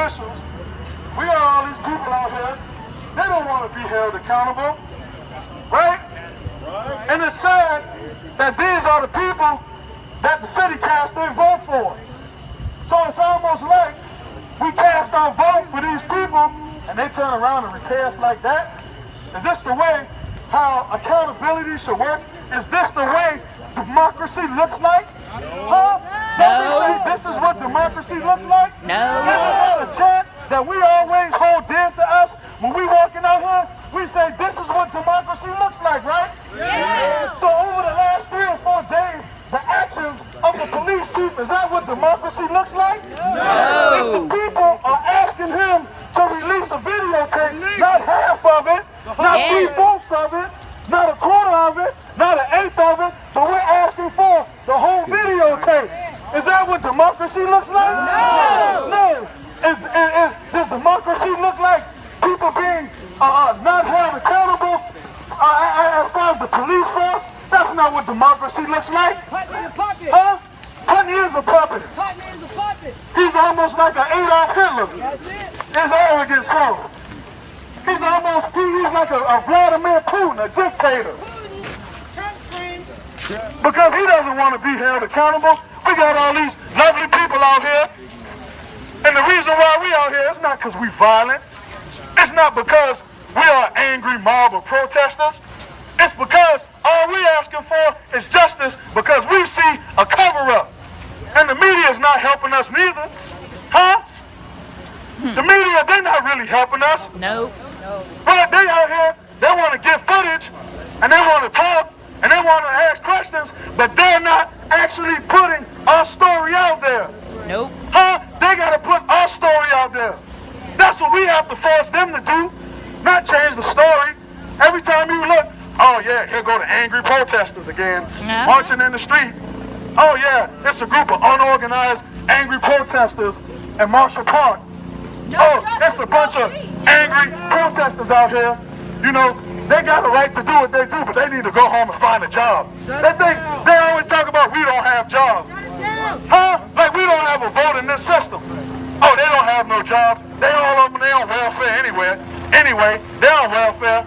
officials, we got all these people out here, they don't want to be held accountable, right? And it's sad that these are the people that the city cast their vote for. So it's almost like we cast our vote for these people and they turn around and repay us like that? Is this the way how accountability should work? Is this the way democracy looks like? Huh? No. This is what democracy looks like? No. This is a chant that we always hold dear to us. When we walking out here, we say this is what democracy looks like, right? Yeah. So over the last 3 or 4 days, the actions of the police chief, is that what democracy looks like? No. If the people are asking him to release a videotape, not half of it, not 3/4 of it, not 1/4 of it, not 1/8 of it, so we're asking for the whole videotape. Is that what democracy looks like? No. No. Does democracy look like people being not held accountable as far as the police force? That's not what democracy looks like. Putney is a puppet. Huh? Putney is a puppet. Putney is a puppet. He's almost like an Adolf Hitler. That's it. His arrogance so. He's like a Vladimir Putin, a dictator. Trump screams. Because he doesn't want to be held accountable. We got all these lovely people out here. And the reason why we out here is not because we violent. It's not because we are angry mob of protesters. It's because all we asking for is justice because we see a cover-up. And the media is not helping us neither. Huh? The media, they're not really helping us. No. But they out here, they want to get footage, and they want to talk, and they want to ask questions, but they're not actually putting our story out there. Nope. Huh? They got to put our story out there. That's what we have to force them to do, not change the story. Every time you look, oh yeah, here go the angry protesters again, marching in the street. Oh yeah, it's a group of unorganized, angry protesters in Marshall Park. Oh, it's a bunch of angry protesters out here. You know, they got a right to do what they do, but they need to go home and find a job. They always talk about we don't have jobs. Huh? Like we don't have a vote in this system. Oh, they don't have no jobs. They all of them, they on welfare anyway, they're on welfare.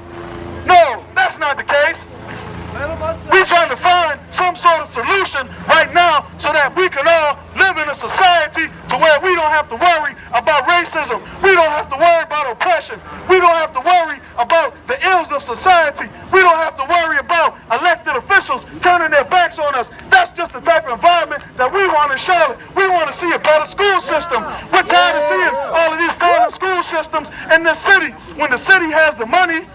No, that's not the case. We're trying to find some sort of solution right now so that we can all live in a society to where we don't have to worry about racism. We don't have to worry about oppression. We don't have to worry about the ills of society. We don't have to worry about elected officials turning their backs on us. That's just the type of environment that we want in Charlotte. We want to see a better school system. We're tired of seeing all of these failing school systems in this city. When the city has the money,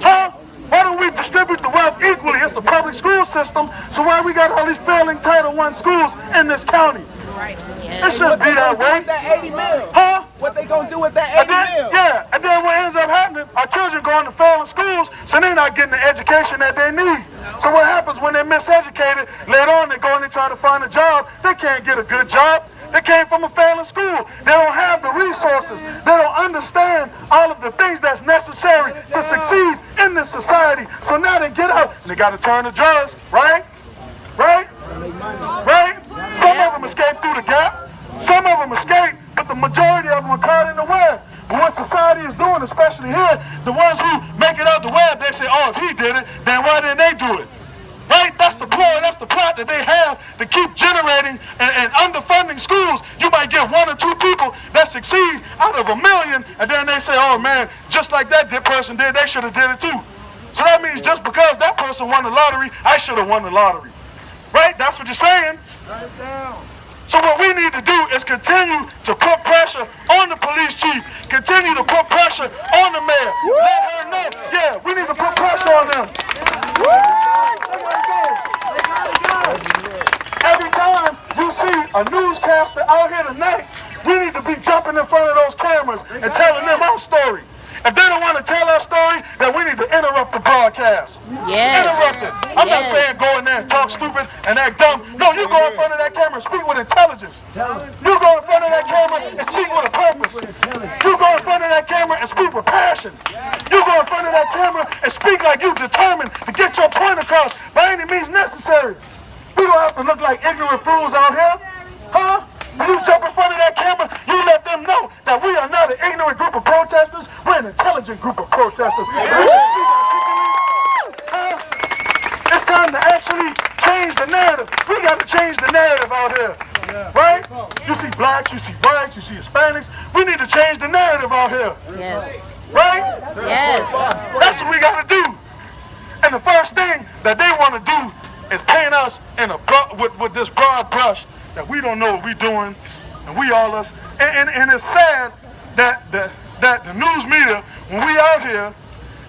huh? Why don't we distribute the wealth equally? It's a public school system, so why we got all these failing Title I schools in this county? Right. It shouldn't be that way. That 80 mil. Huh? What they gonna do with that 80 mil? Yeah, and then what ends up happening, our children going to failing schools, so they're not getting the education that they need. So what happens when they're miseducated, later on they go and they try to find a job, they can't get a good job. They came from a failing school. They don't have the resources. They don't understand all of the things that's necessary to succeed in this society. So now they get out and they got to turn to drugs, right? Right? Right? Some of them escape through the gap. Some of them escape, but the majority of them are caught in the web. But what society is doing, especially here, the ones who make it out the web, they say, oh, if he did it, then why didn't they do it? Right? That's the ploy, that's the plot that they have to keep generating and underfunding schools. You might get 1 or 2 people that succeed out of 1 million, and then they say, oh man, just like that person did, they should have did it too. So that means just because that person won the lottery, I should have won the lottery. Right? That's what you're saying. Write it down. So what we need to do is continue to put pressure on the police chief, continue to put pressure on the mayor. Let her know, yeah, we need to put pressure on them. Every time you see a newscaster out here tonight, we need to be jumping in front of those cameras and telling them our story. If they don't want to tell our story, then we need to interrupt the broadcast. Yes. Interrupt it. I'm not saying go in there and talk stupid and act dumb. No, you go in front of that camera and speak with intelligence. You go in front of that camera and speak with a purpose. You go in front of that camera and speak with passion. You go in front of that camera and speak like you're determined to get your point across by any means necessary. We don't have to look like ignorant fools out here. Huh? When you jump in front of that camera, you let them know that we are not an ignorant group of protesters. We're an intelligent group of protesters. It's time to actually change the narrative. We got to change the narrative out here. Right? You see blacks, you see whites, you see Hispanics. We need to change the narrative out here. Yes. Right? Yes. That's what we got to do. And the first thing that they want to do is paint us in with this broad brush that we don't know what we're doing, and we all us. And it's sad that the news media, when we out here,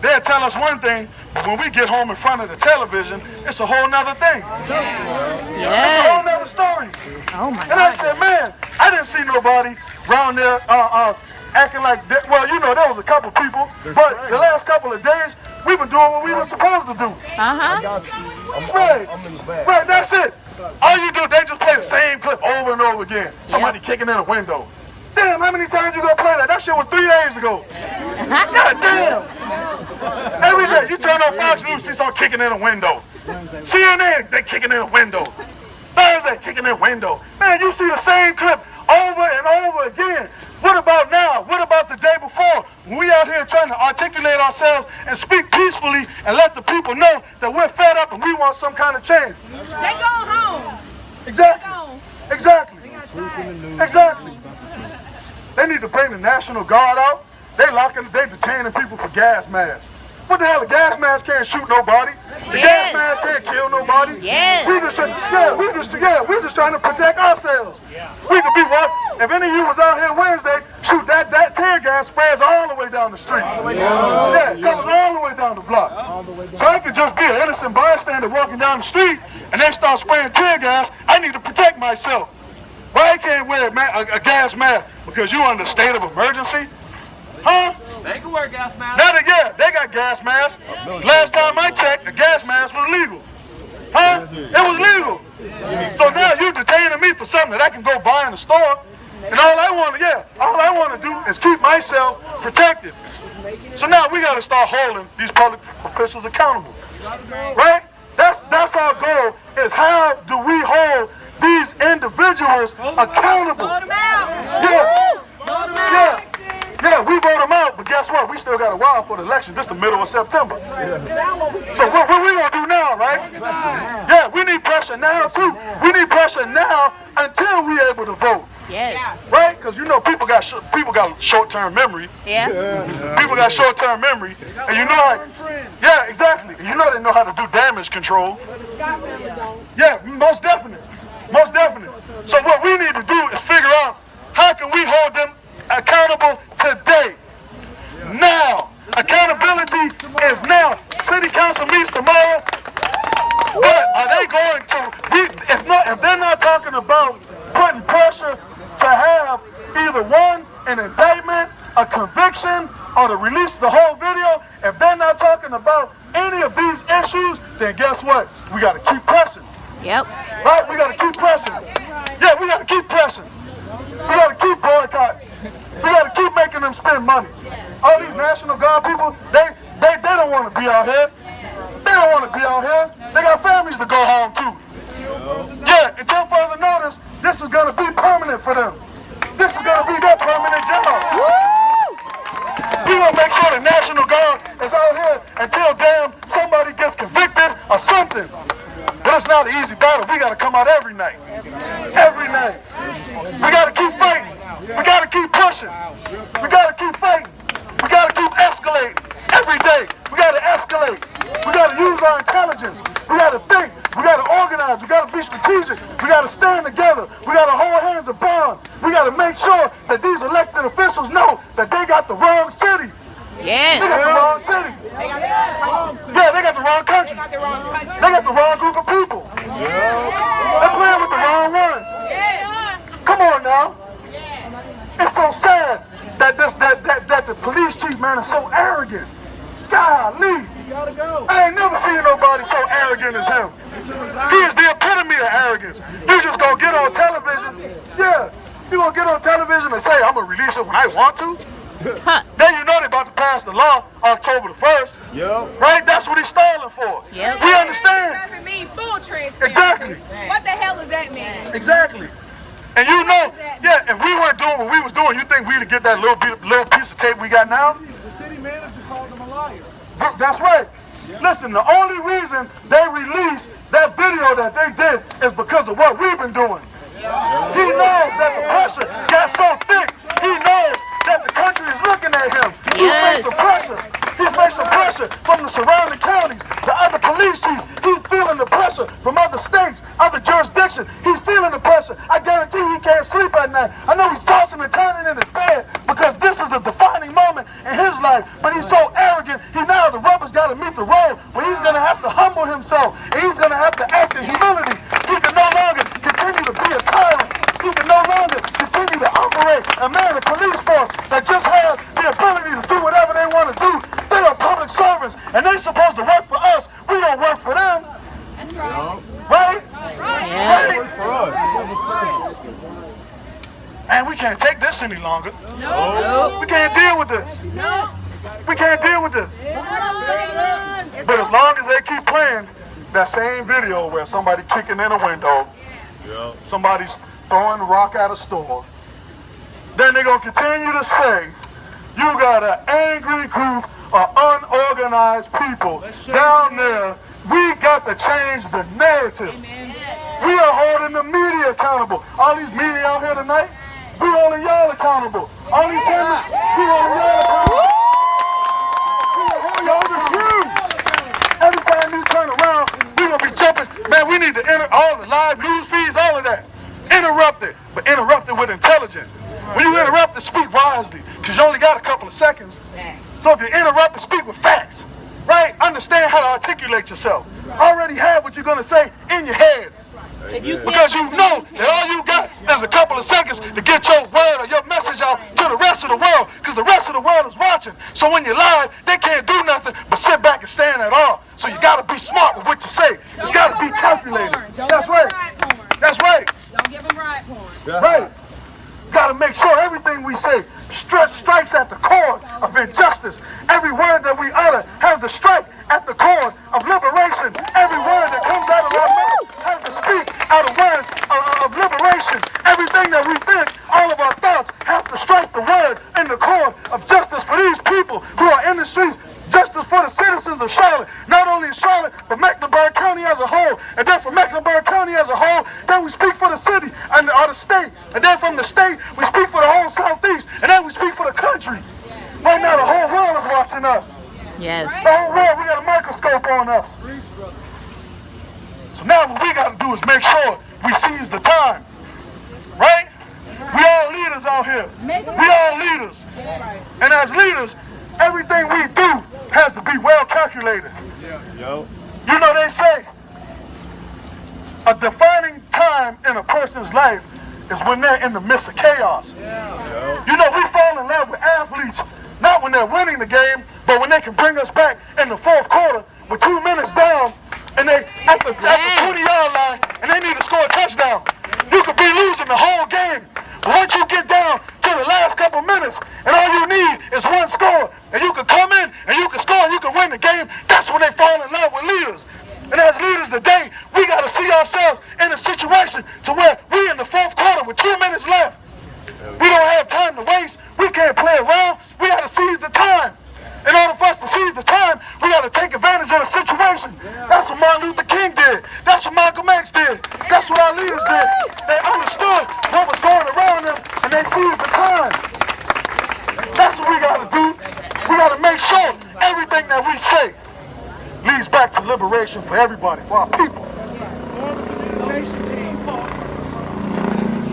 they'll tell us one thing, but when we get home in front of the television, it's a whole nother thing. Yes. It's a whole nother story. Oh my And I God. said, man, I didn't see nobody around there acting like that. Well, you know, there was a couple people, but the last couple of days, we've been doing what we were supposed to do. Right, that's it. All you do, they just play the same clip over and over again. Somebody kicking in a window. Damn, how many times you gonna play that? That shit was 3 days ago. God damn. Every day, you turn on Fox News, see someone kicking in a window. CNN, they kicking in a window. Thursday, kicking in a window. Man, you see the same clip over and over again. What about now? What about the day before? When we out here trying to articulate ourselves and speak peacefully and let the people know that we're fed up and we want some kind of change. They going home. Exactly. Gone. Exactly. Exactly. They need to bring the National Guard out. They detaining people for gas masks. What the hell? The gas mask can't shoot nobody. The gas mask can't kill nobody. Yes. We're just trying to protect ourselves. We could be what? If any of you was out here Wednesday, shoot, that tear gas spreads all the way down the street. Yeah, it comes all the way down the block. So I could just be an innocent bystander walking down the street and they start spraying tear gas. I need to protect myself. Why I can't wear a gas mask? Because you under a state of emergency? Huh? They can wear gas masks. Now they got gas masks. Last time I checked, the gas mask was legal. Huh? It was legal. So now you detaining me for something that I can go buy in the store. And all I want to do is keep myself protected. So now we got to start holding these public officials accountable. Right? That's our goal, is how do we hold these individuals accountable? Vote them out. Yeah, we vote them out, but guess what? We still got a while for the election. This is the middle of September. So what we gonna do now, right? Yeah, we need pressure now too. We need pressure now until we able to vote. Yes. Right? Because you know people got short-term memory. Yeah. People got short-term memory, and you know how. Yeah, exactly. You know they know how to do damage control. Yeah, most definitely. Most definitely. So what we need to do is figure out how can we hold them accountable today. Now. Accountability is now. City council meets tomorrow. But are they going to, if they're not talking about putting pressure to have either one, an indictment, a conviction, or to release the whole video, if they're not talking about any of these issues, then guess what? We got to keep pressing. Yep. Right? We got to keep pressing. Yeah, we got to keep pressing. We got to keep boycotting. We got to keep making them spend money. All these National Guard people, they don't want to be out here. They don't want to be out here. They got families to go home to. Yeah, until further notice, this is going to be permanent for them. This is going to be their permanent job. We're going to make sure the National Guard is out here until damn somebody gets convicted or something. But it's not an easy battle. We got to come out every night. Every night. We got to keep fighting. We got to keep pushing. We got to keep fighting. We got to keep escalating. Every day. We got to escalate. We got to use our intelligence. We got to think. We got to organize. We got to be strategic. We got to stand together. We got to hold hands and bond. We got to make sure that these elected officials know that they got the wrong city. Yes. They got the wrong city. Yeah, they got the wrong country. They got the wrong group of people. They're playing with the wrong ones. Come on now. It's so sad that the police chief, man, is so arrogant. Golly. I ain't never seen nobody so arrogant as him. He is the epitome of arrogance. You just gonna get on television. Yeah. You gonna get on television and say, I'm gonna release it when I want to? Then you know they're about to pass the law October the 1st. Yep. Right? That's what he's stalling for. Yep. We understand. Doesn't mean full transparency. Exactly. What the hell does that mean? Exactly. And you know that little piece of tape we got now. The city manager called him a liar. That's right. Listen, the only reason they released that video that they did is because of what we've been doing. He knows that the pressure got so thick. He knows that the country is looking at him. He faced the pressure. He faced the pressure from the surrounding counties, the other police chiefs. He's feeling the pressure from other states, other jurisdictions. He's feeling the pressure. I guarantee he can't sleep at night. I know he's tossing and turning in his bed because this is a defining moment in his life. But he's so arrogant, now the rubber's got to meet the road where he's going to have to humble himself and he's going to have to act in humility. He can no longer continue to be a tyrant. He can no longer continue to operate a man, a police force that just has the ability to do whatever they want to do. They are public servants and they're supposed to work for us. We don't work for them. Right? Yeah. Work for us, civil servants. And we can't take this any longer. Nope. We can't deal with this. We can't deal with this. But as long as they keep playing that same video where somebody kicking in a window, somebody's throwing a rock at a store, then they're going to continue to say, you got an angry group of unorganized people down there. We got to change the narrative. We are holding the media accountable. All these media out here tonight, we holding y'all accountable. All these cameras, we holding y'all accountable. Every time you turn around, we're going to be jumping. Man, we need to enter all the live news feeds, all of that. Interrupt it, but interrupt it with intelligence. When you interrupt it, speak wisely, because you only got a couple of seconds. So if you interrupt it, speak with facts, right? Understand how to articulate yourself. Already have what you're going to say in your head. Because you know that all you got is a couple of seconds to get your word or your message out to the rest of the world, because the rest of the world is watching. So when you're live, they can't do nothing but sit back and stand at all. So you got to be smart with what you say. It's got to be calculated. That's right. That's right. Don't give them ride porn. Right. Got to make sure everything we say strikes at the core of injustice. Every word that we utter has to strike at the core of liberation. Every word that comes out of our mouth has to speak out of words of liberation. Everything that we think, all of our thoughts have to strike the word in the core of justice for these people who are in the streets. Justice for the citizens of Charlotte, not only in Charlotte, but Mecklenburg County as a whole. And then from Mecklenburg County as a whole, then we speak for the city or the state. And then from the state, we speak for the whole Southeast. And then we speak for the country. Right now, the whole world is watching us. Yes. The whole world, we got a microscope on us. So now what we got to do is make sure we seize the time. Right? We all leaders out here. We all leaders. And as leaders, everything we do has to be well calculated. You know, they say a defining time in a person's life is when they're in the midst of chaos. You know, we fall in love with athletes, not when they're winning the game, but when they can bring us back in the fourth quarter with 2 minutes down and they at the 20-yard line and they need to score a touchdown. You could be losing the whole game. But once you get down to the last couple minutes and all you need is one score and you can come in and you can score and you can win the game, that's when they fall in love with leaders. And as leaders today, we got to see ourselves in a situation to where we in the fourth quarter with 2 minutes left. We don't have time to waste. We can't play around. We got to seize the time. In order for us to seize the time, we got to take advantage of the situation. That's what Martin Luther King did. That's what Malcolm X did. That's what our leaders did. They understood what was going around them, and they seized the time. That's what we got to do. We got to make sure everything that we say leads back to liberation for everybody, for our people. Communications